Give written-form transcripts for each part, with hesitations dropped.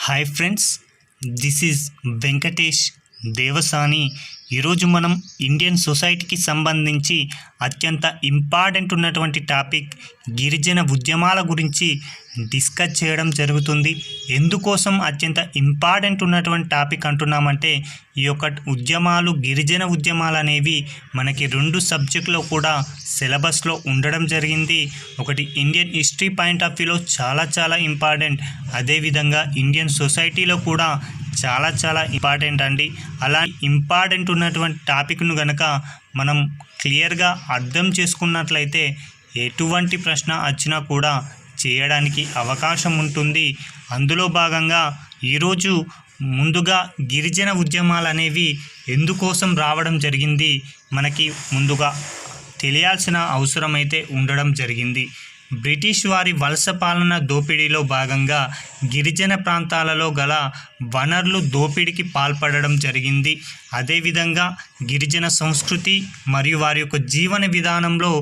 Hi friends, this is Venkatesh Devasani. ఈరోజు మనం Indian సొసైటీకి సంబంధించి అత్యంత ఇంపార్టెంట్ ఉన్నటువంటి టాపిక్ గిరిజన ఉద్యమాల గురించి డిస్కస్ చేయడం జరుగుతుంది. ఎందుకోసం అత్యంత ఇంపార్టెంట్ ఉన్నటువంటి టాపిక్ అంటున్నామంటే ఈ యొక్క ఉద్యమాలు గిరిజన ఉద్యమాలు అనేవి మనకి 2 సబ్జెక్టులో కూడా సిలబస్లో ఉండడం జరిగింది. ఒకటి ఇండియన్ హిస్టరీ పాయింట్ ఆఫ్ వ్యూలో చాలా ఇంపార్టెంట్, అదేవిధంగా ఇండియన్ సొసైటీలో కూడా చాలా ఇంపార్టెంట్ అండి. అలా ఇంపార్టెంట్ ఉన్నటువంటి టాపిక్ను కనుక మనం క్లియర్గా అర్థం చేసుకున్నట్లయితే ఎటువంటి ప్రశ్న వచ్చినా కూడా చేయడానికి అవకాశం ఉంటుంది. అందులో భాగంగా ఈరోజు ముందుగా గిరిజన ఉద్యమాలు అనేవి ఎందుకోసం రావడం జరిగింది మనకి ముందుగా తెలియాల్సిన అవసరం అయితే ఉండడం జరిగింది. బ్రిటిష్ వారి వలస పాలన దోపిడీలో భాగంగా గిరిజన ప్రాంతాలలో గల వనరులు దోపిడీకి పాల్పడడం జరిగింది. అదేవిధంగా గిరిజన సంస్కృతి మరియు వారి యొక్క జీవన విధానంలో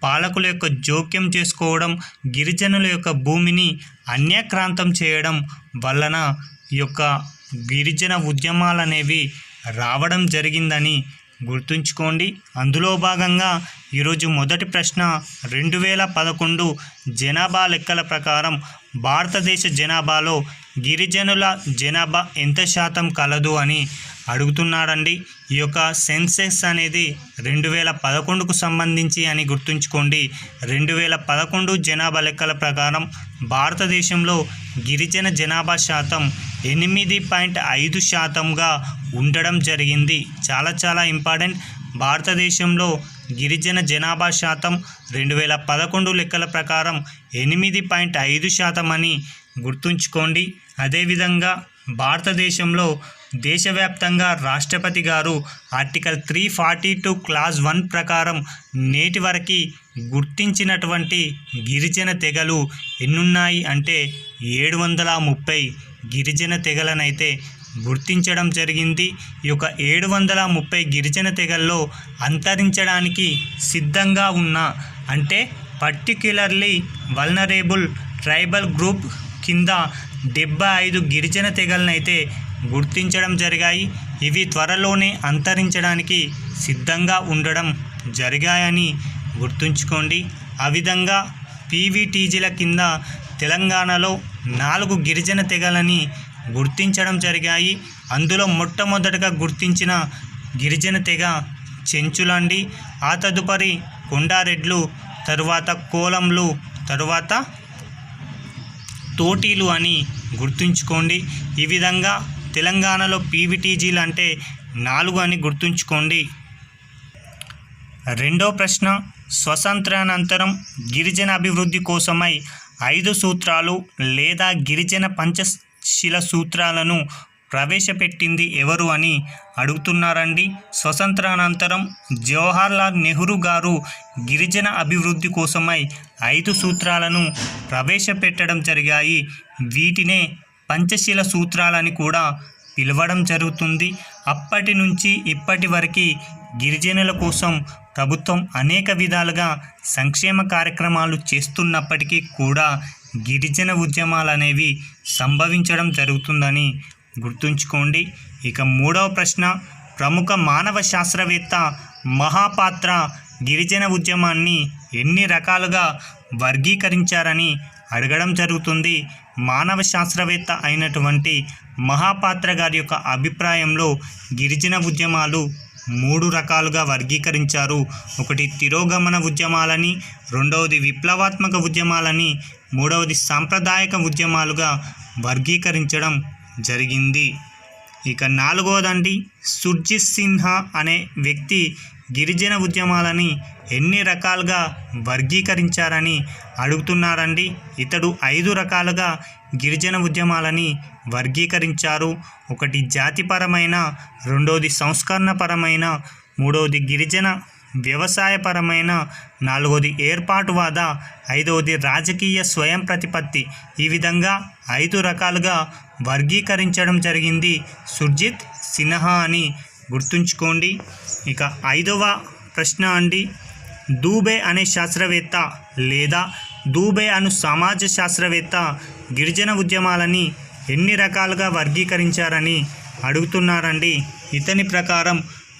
పాలకుల యొక్క జోక్యం చేసుకోవడం, గిరిజనుల యొక్క భూమిని అన్యాక్రాంతం చేయడం వలన ఈ యొక్క గిరిజన ఉద్యమాలు అనేవి రావడం జరిగిందని గుర్తుంచుకోండి. అందులో భాగంగా ఈరోజు మొదటి ప్రశ్న 2011 జనాభా లెక్కల ప్రకారం భారతదేశ జనాభాలో గిరిజనుల జనాభా ఎంత శాతం కలదు అని అడుగుతున్నారండి. ఈ యొక్క సెన్సెస్ అనేది 2011కు సంబంధించి అని గుర్తుంచుకోండి. 2011 జనాభా లెక్కల ప్రకారం భారతదేశంలో గిరిజన జనాభా శాతం 8.5%గా ఉండడం జరిగింది. చాలా ఇంపార్టెంట్. భారతదేశంలో గిరిజన జనాభా శాతం 2011 లెక్కల ప్రకారం 8.5% అని గుర్తుంచుకోండి. అదేవిధంగా భారతదేశంలో దేశవ్యాప్తంగా రాష్ట్రపతి గారు ఆర్టికల్ 342 క్లాజ్ 1 ప్రకారం నేటి వరకు గుర్తించినటువంటి గిరిజన తెగలు ఎన్నున్నాయి అంటే 730 గిరిజన తెగలనైతే గుర్తించడం జరిగింది. ఈ యొక్క 730 గిరిజన తెగల్లో అంతరించడానికి సిద్ధంగా ఉన్న అంటే పర్టిక్యులర్లీ వల్నరేబుల్ ట్రైబల్ గ్రూప్ కింద 75 గిరిజన తెగలనైతే గుర్తించడం జరిగాయి. ఇవి త్వరలోనే అంతరించడానికి సిద్ధంగా ఉండడం జరిగాయని గుర్తుంచుకోండి. ఆ విధంగా పీవీటీజీల కింద తెలంగాణలో 4 గిరిజన తెగలని గుర్తించడం జరిగాయి. అందులో మొట్టమొదటగా గుర్తించిన గిరిజన తెగ చెంచులండి. ఆ తదుపరి కొండారెడ్లు, తరువాత కోలంలు, తరువాత తోటీలు అని గుర్తుంచుకోండి. ఈ విధంగా తెలంగాణలో పీవీటీజీలు అంటే 4 అని గుర్తుంచుకోండి. రెండో ప్రశ్న, స్వతంత్రానంతరం గిరిజన అభివృద్ధి కోసమై 5 సూత్రాలు లేదా గిరిజన పంచశీల సూత్రాలను ప్రవేశపెట్టింది ఎవరు అని అడుగుతున్నారండి. స్వతంత్రానంతరం జవహర్లాల్ నెహ్రూ గారు గిరిజన అభివృద్ధి కోసమై 5 సూత్రాలను ప్రవేశపెట్టడం జరిగాయి. వీటినే పంచశీల సూత్రాలని కూడా పిలవడం జరుగుతుంది. అప్పటి నుంచి ఇప్పటి వరకు గిరిజనుల కోసం ప్రభుత్వం అనేక విధాలుగా సంక్షేమ కార్యక్రమాలు చేస్తున్నప్పటికీ కూడా గిరిజన ఉద్యమాలు అనేవి సంభవించడం జరుగుతుందని గుర్తుంచుకోండి. ఇక మూడవ ప్రశ్న, ప్రముఖ మానవ శాస్త్రవేత్త మహాపాత్ర గిరిజన ఉద్యమాన్ని ఎన్ని రకాలుగా వర్గీకరించారని అడగడం జరుగుతుంది. మానవ శాస్త్రవేత్త అయినటువంటి మహాపాత్ర గారి యొక్క అభిప్రాయంలో గిరిజన ఉద్యమాలు 3 రకాలుగా వర్గీకరించారు. ఒకటి తిరోగమన ఉద్యమాలని, రెండవది విప్లవాత్మక ఉద్యమాలని, మూడవది సాంప్రదాయక ఉద్యమాలుగా వర్గీకరించడం జరిగింది. ఇక 4వదండి, సుర్జిత్ సిన్హా అనే వ్యక్తి గిరిజన ఉద్యమాలని ఎన్ని రకాలుగా వర్గీకరించారని అడుగుతున్నారండి. ఇతడు 5 రకాలుగా గిరిజన ఉద్యమాలని వర్గీకరించారు. ఒకటి జాతిపరమైన, రెండవది సంస్కరణపరమైన, మూడవది గిరిజన వ్యవసాయపరమైన, 4వది ఏర్పాటువాద, 5వది రాజకీయ స్వయం ప్రతిపత్తి. ఈ విధంగా 5 రకాలుగా వర్గీకరించడం జరిగింది సుర్జిత్ సిన్హా అని గుర్తుంచుకోండి. ఇక 5వ ప్రశ్న అండి, దూబే అనే శాస్త్రవేత్త లేదా దూబే అను సమాజ శాస్త్రవేత్త గిరిజన ఉద్యమాలని ఎన్ని రకాలుగా వర్గీకరించారని అడుగుతున్నారండి. ఇతని ప్రకారం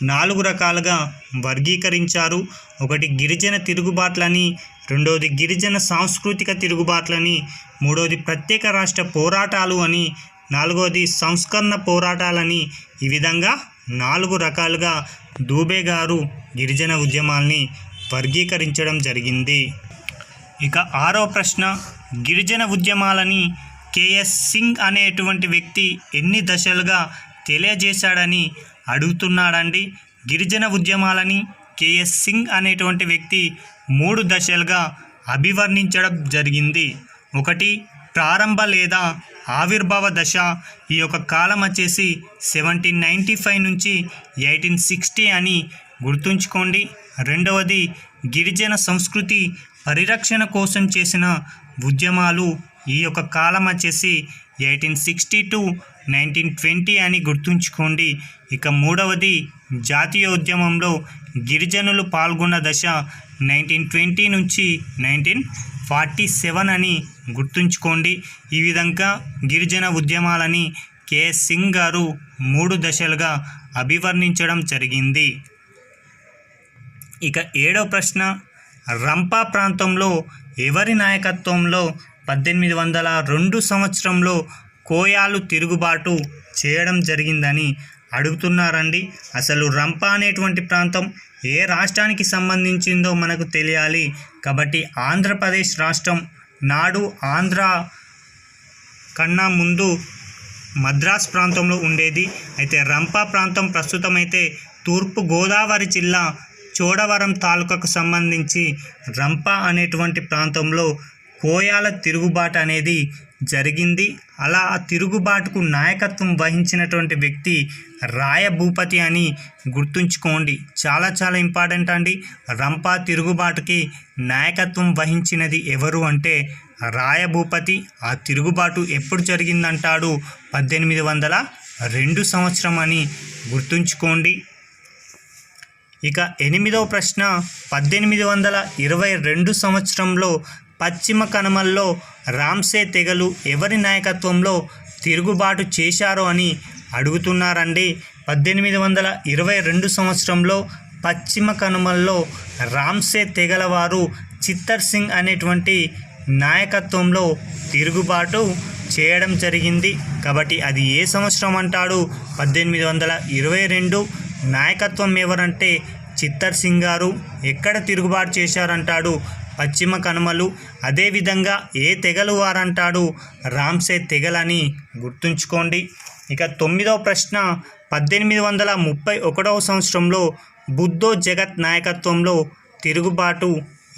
4 రకాలుగా వర్గీకరించారు. ఒకటి గిరిజన తిరుగుబాట్లని, రెండోది గిరిజన సాంస్కృతిక తిరుగుబాట్లని, మూడోది ప్రత్యేక రాష్ట్ర పోరాటాలు అని, నాలుగోది సంస్కరణ పోరాటాలని. ఈ విధంగా 4 రకాలుగా దూబే గారు గిరిజన ఉద్యమాల్ని వర్గీకరించడం జరిగింది. ఇక 6వ ప్రశ్న, గిరిజన ఉద్యమాలని కేఎస్ సింగ్ అనేటువంటి వ్యక్తి ఎన్ని దశలుగా తెలియజేశాడని అడుగుతున్నాడండి. గిరిజన ఉద్యమాలని కేఎస్ సింగ్ అనేటువంటి వ్యక్తి 3 దశలుగా అభివర్ణించడం జరిగింది. ఒకటి ప్రారంభ లేదా ఆవిర్భావ దశ, ఈ యొక్క కాలం వచ్చేసి 1795 నుంచి 1860 అని గుర్తుంచుకోండి. రెండవది గిరిజన సంస్కృతి పరిరక్షణ కోసం చేసిన ఉద్యమాలు, ఈ యొక్క కాలం వచ్చేసి 1860 to 1920 అని గుర్తుంచుకోండి. ఇక మూడవది జాతీయ ఉద్యమంలో గిరిజనులు పాల్గొన్న దశ 1920 నుంచి 1947 అని గుర్తుంచుకోండి. ఈ విధంగా గిరిజన ఉద్యమాలని కేఎస్ సింగ్ గారు 3 దశలుగా అభివర్ణించడం జరిగింది. ఇక 7వ ప్రశ్న, రంపా ప్రాంతంలో ఎవరి నాయకత్వంలో 1802 సంవత్సరంలో కోయాలు తిరుగుబాటు చేయడం జరిగిందని అడుగుతున్నారండి. అసలు రంపా అనేటువంటి ప్రాంతం ఏ రాష్ట్రానికి సంబంధించిందో మనకు తెలియాలి. కాబట్టి ఆంధ్రప్రదేశ్ రాష్ట్రం, నాడు ఆంధ్ర కన్నా ముందు మద్రాస్ ప్రాంతంలో ఉండేది. అయితే రంపా ప్రాంతం ప్రస్తుతం అయితే తూర్పు గోదావరి జిల్లా చోడవరం తాలూకాకు సంబంధించి రంపా అనేటువంటి ప్రాంతంలో కోయాల తిరుగుబాటు అనేది జరిగింది. అలా ఆ తిరుగుబాటుకు నాయకత్వం వహించినటువంటి వ్యక్తి రాయభూపతి అని గుర్తుంచుకోండి. చాలా చాలా ఇంపార్టెంట్ అండి. రంపా తిరుగుబాటుకి నాయకత్వం వహించినది ఎవరు అంటే రాయభూపతి. ఆ తిరుగుబాటు ఎప్పుడు జరిగిందంటాడు? 1802 సంవత్సరం అని గుర్తుంచుకోండి. ఇక 8వ ప్రశ్న, 1822 సంవత్సరంలో పశ్చిమ కనుమల్లో రామ్సే తెగలు ఎవరి నాయకత్వంలో తిరుగుబాటు చేశారో అని అడుగుతున్నారండి. 1822 సంవత్సరంలో పశ్చిమ కనుమల్లో రామ్సే తెగల వారు చిత్తర్ సింగ్ అనేటువంటి నాయకత్వంలో తిరుగుబాటు చేయడం జరిగింది. కాబట్టి అది ఏ సంవత్సరం అంటాడు? 1822. నాయకత్వం ఎవరంటే చిత్తర్ సింగ్ గారు. ఎక్కడ తిరుగుబాటు చేశారంటాడు? పశ్చిమ కనుమలు. అదేవిధంగా ఏ తెగలు వారంటాడు? రామ్సే తెగలని గుర్తుంచుకోండి. ఇక 9వ ప్రశ్న, 1831 సంవత్సరంలో బుద్ధో జగత్ నాయకత్వంలో తిరుగుబాటు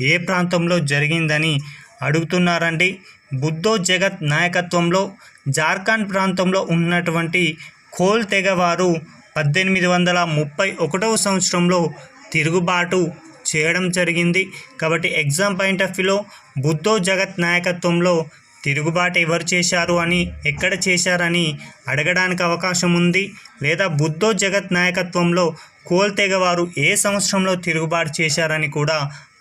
ఏ ప్రాంతంలో జరిగిందని అడుగుతున్నారండి. బుద్ధో జగత్ నాయకత్వంలో జార్ఖండ్ ప్రాంతంలో ఉన్నటువంటి ఖోల్ తెగవారు 1831 సంవత్సరంలో తిరుగుబాటు చేయడం జరిగింది. కాబట్టి ఎగ్జామ్ పాయింట్ ఆఫ్ వ్యూలో బుద్ధో జగత్ నాయకత్వంలో తిరుగుబాటు ఎవరు చేశారు అని, ఎక్కడ చేశారని అడగడానికి అవకాశం ఉంది. లేదా బుద్ధో జగత్ నాయకత్వంలో కోల్ తెగవారు ఏ సంవత్సరంలో తిరుగుబాటు చేశారని కూడా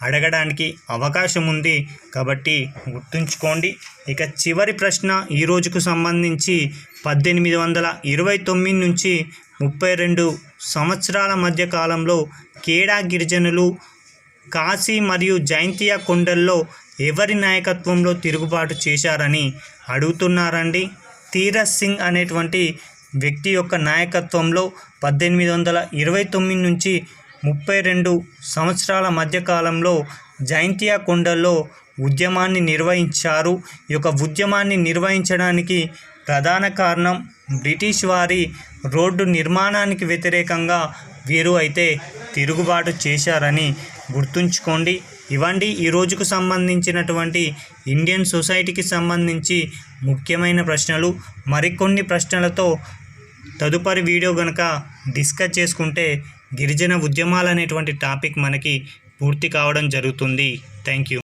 అడగడానికి అవకాశం ఉంది. కాబట్టి గుర్తుంచుకోండి. ఇక చివరి ప్రశ్న ఈ రోజుకు సంబంధించి 1829 నుంచి 32 సంవత్సరాల మధ్య కాలంలో కేడా గిరిజనులు కాశీ మరియు జైంతియా కొండల్లో ఎవరి నాయకత్వంలో తిరుగుబాటు చేశారని అడుగుతున్నారండి. తీరత్ సింగ్ అనేటువంటి వ్యక్తి యొక్క నాయకత్వంలో 1829 నుంచి 32 సంవత్సరాల మధ్య కాలంలో జైంతియా కొండల్లో ఉద్యమాన్ని నిర్వహించారు. ఈ యొక్క ఉద్యమాన్ని నిర్వహించడానికి ప్రధాన కారణం బ్రిటిష్ వారి రోడ్డు నిర్మాణానికి వ్యతిరేకంగా వీరు అయితే తిరుగుబాటు చేశారని గుర్తుంచుకోండి. ఇవండి ఈ రోజుకు సంబంధించినటువంటి ఇండియన్ సొసైటీకి సంబంధించి ముఖ్యమైన ప్రశ్నలు. మరికొన్ని ప్రశ్నలతో తదుపరి వీడియో కనుక డిస్కస్ చేసుకుంటే గిరిజన ఉద్యమాలు అనేటువంటి టాపిక్ మనకి పూర్తి కావడం జరుగుతుంది. Thank you.